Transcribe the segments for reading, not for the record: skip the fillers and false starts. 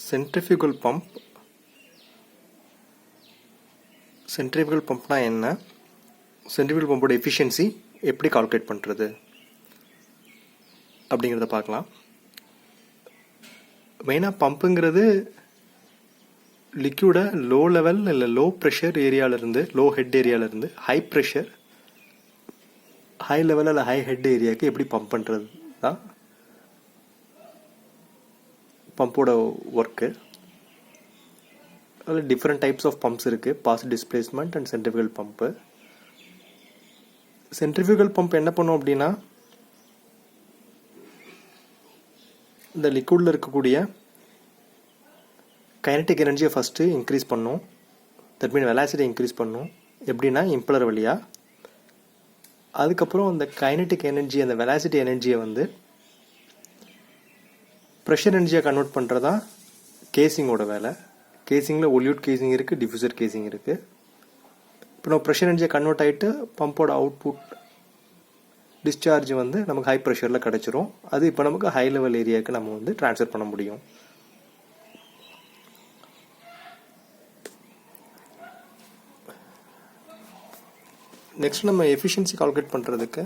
Centrifugal பம்ப்னா என்ன, centrifugal பம்போட எஃபிஷியன்சி எப்படி கால்குலேட் பண்ணுறது அப்படிங்கிறத பார்க்கலாம். மெயினாக பம்புங்கிறது லிக்யூடை லோ லெவல் இல்லை லோ ப்ரெஷர் ஏரியாவிலேருந்து, லோ ஹெட் ஏரியாவிலேருந்து ஹை ப்ரெஷர் ஹை லெவல் இல்லை ஹை ஹெட் ஏரியாவுக்கு எப்படி பம்ப் பண்ணுறது தான் பம்போட ஒர்க்கு. அதில் டிஃப்ரெண்ட் டைப்ஸ் ஆஃப் பம்ப்ஸ் இருக்குது. பாஸ் displacement and centrifugal pump. Centrifugal pump என்ன பண்ணும் அப்படின்னா, இந்த லிக்விடில் இருக்கக்கூடிய கைனடிக் எனர்ஜியை ஃபஸ்ட்டு இன்க்ரீஸ் பண்ணும். தட் மீன் வெலாசிட்டி இன்க்ரீஸ் பண்ணும். எப்படின்னா இம்பலர் வழியாக. அதுக்கப்புறம் அந்த கைனடிக் எனர்ஜி, அந்த வெலாசிட்டி எனர்ஜியை வந்து ப்ரெஷர் எனர்ஜியாக கன்வெர்ட் பண்ணுறதா கேசிங்கோட வேலை. கேசிங்கில் ஒல்யூட் கேசிங் இருக்குது, டிஃப்யூசர் கேசிங் இருக்குது. இப்போ நம்ம ப்ரெஷர் எனர்ஜியை கன்வெர்ட் ஆகிட்டு பம்போட அவுட்புட் டிஸ்சார்ஜ் வந்து நமக்கு ஹை ப்ரெஷரில் கிடச்சிரும். அது இப்போ நமக்கு ஹை லெவல் ஏரியாவுக்கு நம்ம வந்து ட்ரான்ஸ்ஃபர் பண்ண முடியும். நெக்ஸ்ட் நம்ம எஃபிஷியன்சி கால்குலேட் பண்ணுறதுக்கு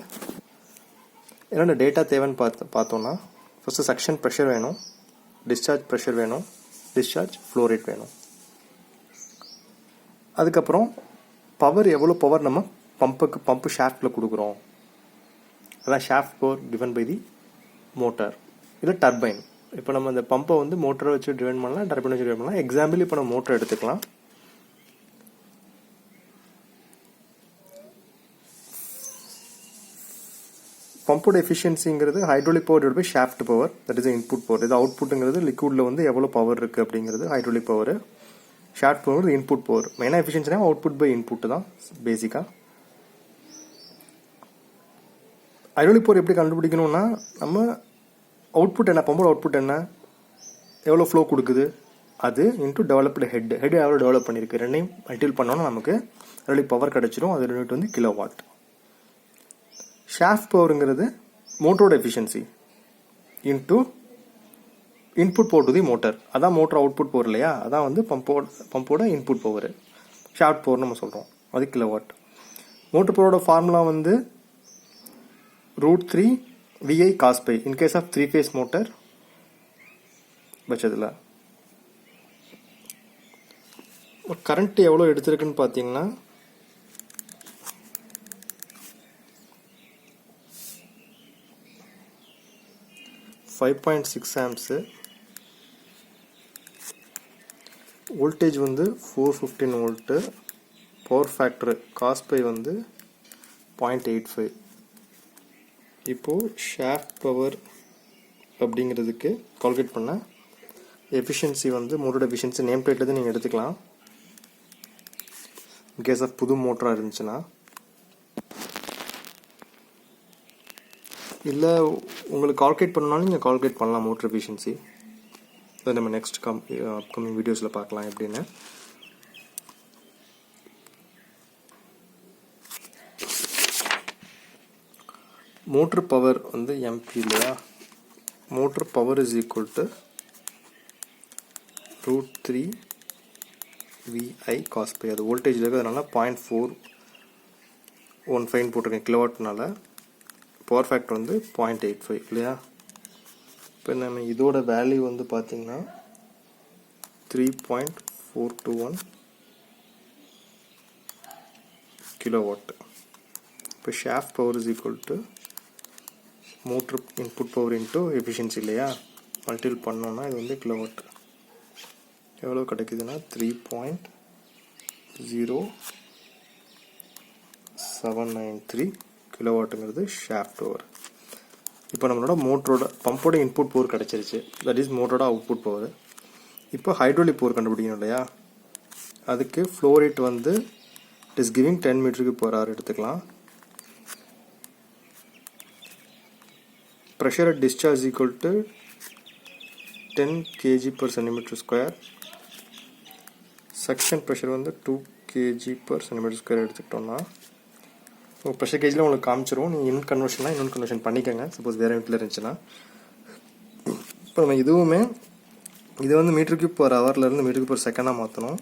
என்னென்ன டேட்டா தேவைன்னு பார்த்தோன்னா, ஃபஸ்ட்டு சக்ஷன் ப்ரெஷர் வேணும், டிஸ்சார்ஜ் ப்ரெஷர் வேணும், டிஸ்சார்ஜ் ஃப்ளோ ரேட் வேணும். அதுக்கப்புறம் பவர், எவ்வளோ பவர் நம்ம பம்பு ஷாஃப்டில் கொடுக்குறோம். அதான் shaft power driven by the motor இல்லை டர்பைன். இப்போ நம்ம அந்த பம்பை வந்து மோட்டரை வச்சு டிவைன் பண்ணலாம், டர்பைன் வச்சு டிவைன் பண்ணலாம். எக்ஸாம்பிள் இப்போ நம்ம மோட்டர் எடுத்துக்கலாம். பம்போட எஃபிஷியன்சிங்கிறது hydraulic power divide by shaft power, that is input power. இது அவுட்புட்டுங்கிறது லிக்விடில் வந்து எவ்வளோ பவர் இருக்குது அப்படிங்கிறது hydraulic power. Shaft power input power. மெயினாக எஃபிஷியன்சினா அவுட்புட் பை இன்புட் தான் பேசிக்காக. ஹைட்ரோலிக் பவர் எப்படி கண்டுபிடிக்கணும்னா, நம்ம அவுட்புட் என்ன, பம்போட அவுட்புட் என்ன, எவ்வளோ ஃப்ளோ கொடுக்குது, அது இன்ட்டு டெவலப்டு ஹெட் எவ்வளோ டெவலப் பண்ணியிருக்கு, ரெண்டையும் மல்டிபிள் பண்ணோன்னா நமக்கு ஹைட்ரோலிக் பவர் கிடச்சிரும். அது யூனிட் வந்து கிலோ வாட். ஷாஃப்ட் பவருங்கிறது மோட்டரோட efficiency into input power to the motor. அதான் மோட்டர் அவுட்புட் பவர் இல்லையா, அதான் வந்து பம்போட இன்புட் பவர். ஷாஃப்ட் பவர் நம்ம சொல்கிறோம், அது கிலோ வாட். மோட்டர் பவரோட ஃபார்முலா வந்து √3 VI cos pi in case of 3 phase motor பட்சத்தில். கரண்ட் எவ்வளோ எடுத்திருக்குன்னு பார்த்தீங்கன்னா, 5.6 amps. வோல்டேஜ் வந்து 415 volt. Power factor cos phi வந்து 0.85. இப்போது ஷாஃப்ட் பவர் அப்படிங்கிறதுக்கு கால்குலேட் பண்ண எஃபிஷியன்சி வந்து மோட்டரோட எஃபிஷியன்சி நேம் பிளேட்லேருந்து நீங்கள் எடுத்துக்கலாம். இன்கேஸ் ஆஃப் புது மோட்டராக இருந்துச்சுன்னா, இல்லை உங்களுக்கு கால்குலேட் பண்ணாலும் நீங்கள் கால்குலேட் பண்ணலாம் மோட்டர் எஃபிஷியன்சி. அதை நம்ம நெக்ஸ்ட் அப்கமிங் வீடியோஸில் பார்க்கலாம் எப்படின்னு. மோட்டர் பவர் வந்து எம்பி இல்லையா, motor power is equal to √3 VI cos pi. அது வோல்டேஜில் இருக்கிறதுனால 0.415 போட்டிருக்கேன் கிலோவாட்னால. பவர் ஃபேக்டர் வந்து 0.85 இல்லையா. இப்போ நம்ம இதோட வேல்யூ வந்து பார்த்தீங்கன்னா 3.421 கிலோவாட். இப்போ shaft power is equal to motor input power into efficiency இல்லையா, மல்டிபிள் பண்ணோன்னா இது வந்து கிலோவாட். எவ்வளோ கிடைக்குதுன்னா 3.0793 கிலோவாட்டுங்கிறது ஷாஃப்ட் பவர். இப்போ நம்மளோட மோட்டரோட பம்போட இன்புட் பவர் கிடச்சிருச்சு, தட் இஸ் மோட்டரோட அவுட்புட் பவர். இப்போ ஹைட்ரோலிக் பவர் கண்டுபிடிக்கணும் இல்லையா, அதுக்கு ஃப்ளோ ரேட் வந்து இட் இஸ் கிவிங் 10 m/h எடுத்துக்கலாம். Pressure at discharge equal to 10 kg/cm². Suction pressure வந்து 2 kg/cm² எடுத்துக்கிட்டோம்னா உங்கள் ப்ரெஷர் கேஜில் உங்களுக்கு காமிச்சிரும். நீங்கள் யூனிட் கன்வர்ஷன் பண்ணிக்கோங்க, சப்போஸ் வேறு யூனிட்டில் இருந்துச்சுன்னா. இப்போ நம்ம இதுவுமே இது வந்து மீட்டர் கியூப் பர் ஹவர்லேருந்து மீட்டர் கியூப் பர் செகண்டாக மாற்றணும்.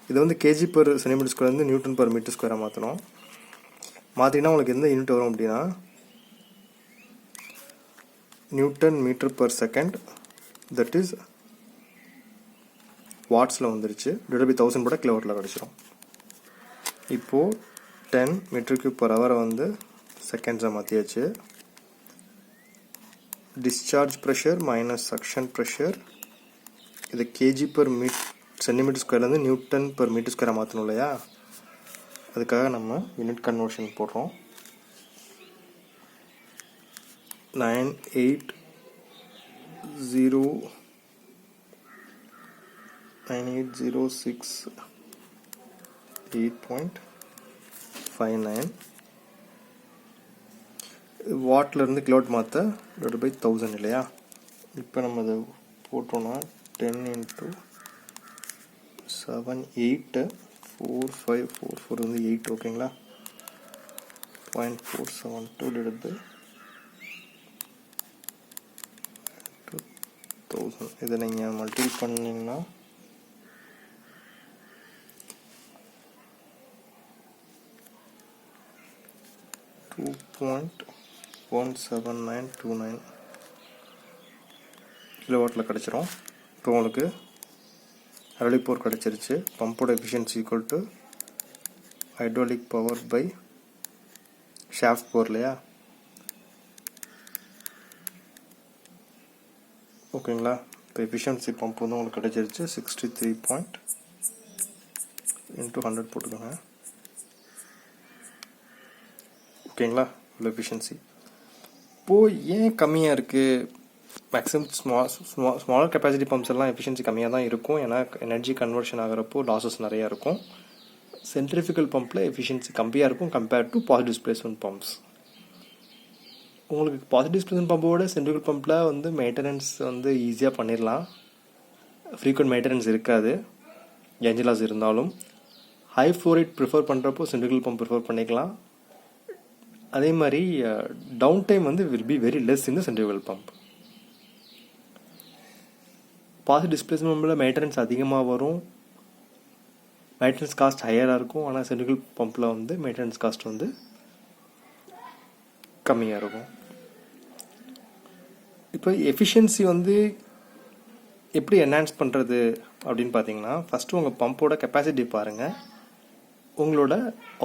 இது வந்து கேஜி பர் சென்டிமீட்டர் ஸ்கொயர்லேருந்து நியூட்டன் பர் மீட்டர் ஸ்கொயராக மாற்றணும். மாற்றினா உங்களுக்கு எந்த யூனிட் வரும் அப்படின்னா newton metre per second, that is வாட்ஸில் வந்துருச்சு. டிவைட் பை 1000 போட கிலோவாட்டில் கிடச்சிரும். இப்போது 10 மீட்டர் கியூப் பர் ஹவரை வந்து செகண்ட்ஸாக மாற்றியாச்சு. Discharge pressure minus suction pressure, இது கேஜி பர் சென்டிமீட்டர் ஸ்கொயர்லேருந்து நியூட்டன் பர் மீட்டர் ஸ்கொயராக மாற்றணும் இல்லையா, அதுக்காக நம்ம யூனிட் கன்வர்ஷன் போடுறோம். 9806.8.59 வாட்லேருந்து கிலோவாட் மாற்ற டிவைட் பை 1000 இல்லையா. இப்போ நம்ம அதை போட்டோம்னா 10 × 7 8 4544 வந்து 8 ஓகேங்களா. 0.472 டிவைட் பை 1000. இதை நீங்கள் மல்டிபிள் பண்ணிங்கன்னா $2.17929 கிலோவாட்டில் கிடச்சிரும். இப்போ உங்களுக்கு ஹைட்ராலிக் பவர் கிடச்சிருச்சு. பம்போட efficiency equal to hydraulic power by shaft power இல்லையா. ஓகேங்களா. இப்போ எஃபிஷியன்சி பம்ப் வந்து உங்களுக்கு கிடச்சிருச்சு. 63 × 100 போட்டுக்கோங்க. ஓகேங்களா. இவ்வளோ எஃபிஷியன்சி. இப்போது ஏன் கம்மியாக இருக்குது? மேக்ஸிமம் ஸ்மாலர் கெப்பாசிட்டி பம்ப்ஸ் எல்லாம் எஃபிஷியன்சி கம்மியாக தான் இருக்கும். ஏன்னா எனர்ஜி கன்வர்ஷன் ஆகிறப்போ லாஸஸ் நிறையா இருக்கும். சென்ட்ரிஃபிகல் பம்பில் எஃபிஷியன்சி கம்மியாக இருக்கும் compared to positive displacement pumps. உங்களுக்கு பாசிட்டிவ் டிஸ்பிளேஸ்மெண்ட் பம்போட சென்ட்ரிஃபிகல் பம்பில் வந்து மெயின்டெனன்ஸ் வந்து ஈஸியாக பண்ணிடலாம். ஃப்ரீக்வெண்ட் மெயின்டெனன்ஸ் இருக்காது என்ஜின் இருந்தாலும். ஹை ஃப்ளோ ரேட் ப்ரிஃபர் பண்ணுறப்போ சென்ட்ரிஃபிகல் பம்ப் ப்ரிஃபர் பண்ணிக்கலாம். அதே மாதிரி டவுன் டைம் வந்து will be very less in the centrifugal pump. Positive displacement பம்பில் மெயின்டெனன்ஸ் அதிகமாக வரும், மெயின்டெனன்ஸ் காஸ்ட் ஹையராக இருக்கும். ஆனால் சென்ட்ரிஃபிகல் பம்பில் வந்து மெயின்டெனன்ஸ் காஸ்ட் வந்து கம்மியாக இருக்கும். இப்போ எஃபிஷியன்சி வந்து எப்படி என்ஹான்ஸ் பண்ணுறது அப்படின்னு பார்த்தீங்கன்னா, ஃபஸ்ட்டு உங்கள் பம்போட கெப்பாசிட்டி பாருங்கள், உங்களோட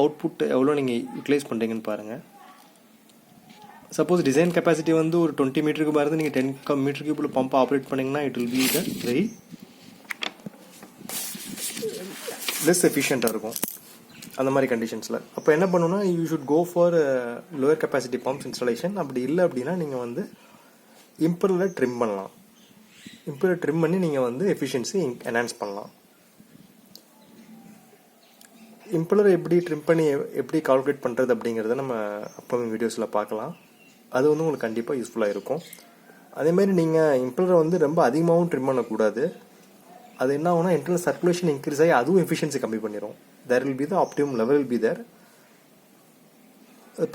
அவுட்புட் எவ்வளோ நீங்கள் யூட்டிலைஸ் பண்ணுறீங்கன்னு பாருங்கள். சப்போஸ் டிசைன் கெப்பாசிட்டி வந்து ஒரு 20 மீட்டருக்கு பாருங்க, நீங்கள் 10 மீட்டர் கியூபில் பம்ப் ஆப்ரேட் பண்ணிங்கன்னா it will be the very less எஃபிஷியண்ட்டாக இருக்கும் அந்த மாதிரி கண்டிஷன்ஸில். அப்போ என்ன பண்ணணும்னா, you should go for lower capacity pumps installation. அப்படி இல்லை அப்படின்னா நீங்கள் வந்து இம்பெல்லரை ட்ரிம் பண்ணலாம். இம்பெல்லர் ட்ரிம் பண்ணி நீங்கள் வந்து எஃபிஷியன்சி என்ஹான்ஸ் பண்ணலாம். இம்பெல்லரை எப்படி ட்ரிம் பண்ணி எப்படி கால்குலேட் பண்ணுறது அப்படிங்கிறத நம்ம அப்போவும் வீடியோஸில் பார்க்கலாம். அது வந்து உங்களுக்கு கண்டிப்பாக யூஸ்ஃபுல்லாக இருக்கும். அதேமாதிரி நீங்கள் இம்பெல்லரை வந்து ரொம்ப அதிகமாகவும் ட்ரிம் பண்ணக்கூடாது. அது என்ன ஆகும்னா, இன்டர்னல் சர்க்குலேஷன் இன்க்ரீஸ் ஆகி அதுவும் எஃபிஷியன்சி கம்மி பண்ணிடும். There will be the optimum level will be there.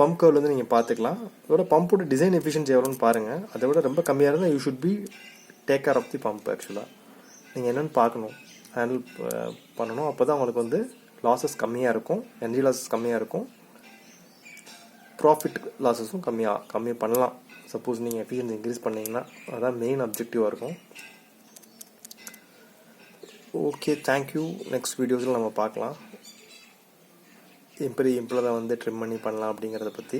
Pump கர்வில் வந்து நீங்கள் பார்த்துக்கலாம். இதோட பம்போட டிசைன் எஃபிஷியன்சி எவ்வளோன்னு பாருங்கள். அதை விட ரொம்ப கம்மியாக இருந்தால் you should be take care of the pump. ஆக்சுவலாக நீங்கள் என்னென்னு பார்க்கணும், ஹேண்டில் பண்ணணும். அப்போ தான் உங்களுக்கு வந்து லாஸஸ் கம்மியாக இருக்கும், எனர்ஜி லாஸஸ் கம்மியாக இருக்கும், ப்ராஃபிட் லாஸஸும் கம்மியாக பண்ணலாம். சப்போஸ் நீங்கள் எஃபிஷியன்சி இன்க்ரீஸ் பண்ணிங்கன்னா அதுதான் மெயின் அப்ஜெக்டிவாக இருக்கும். Okay, thank you. நெக்ஸ்ட் வீடியோஸில் நம்ம பார்க்கலாம் எப்படி இம்பெல்லரை வந்து ட்ரிம் பண்ணி பண்ணலாம் அப்படிங்கிறத பற்றி,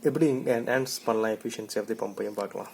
எப்படி என்ஹான்ஸ் பண்ணலாம் எஃபிஷியன்சி ஆஃப் தி பம்பையும் பார்க்கலாம்.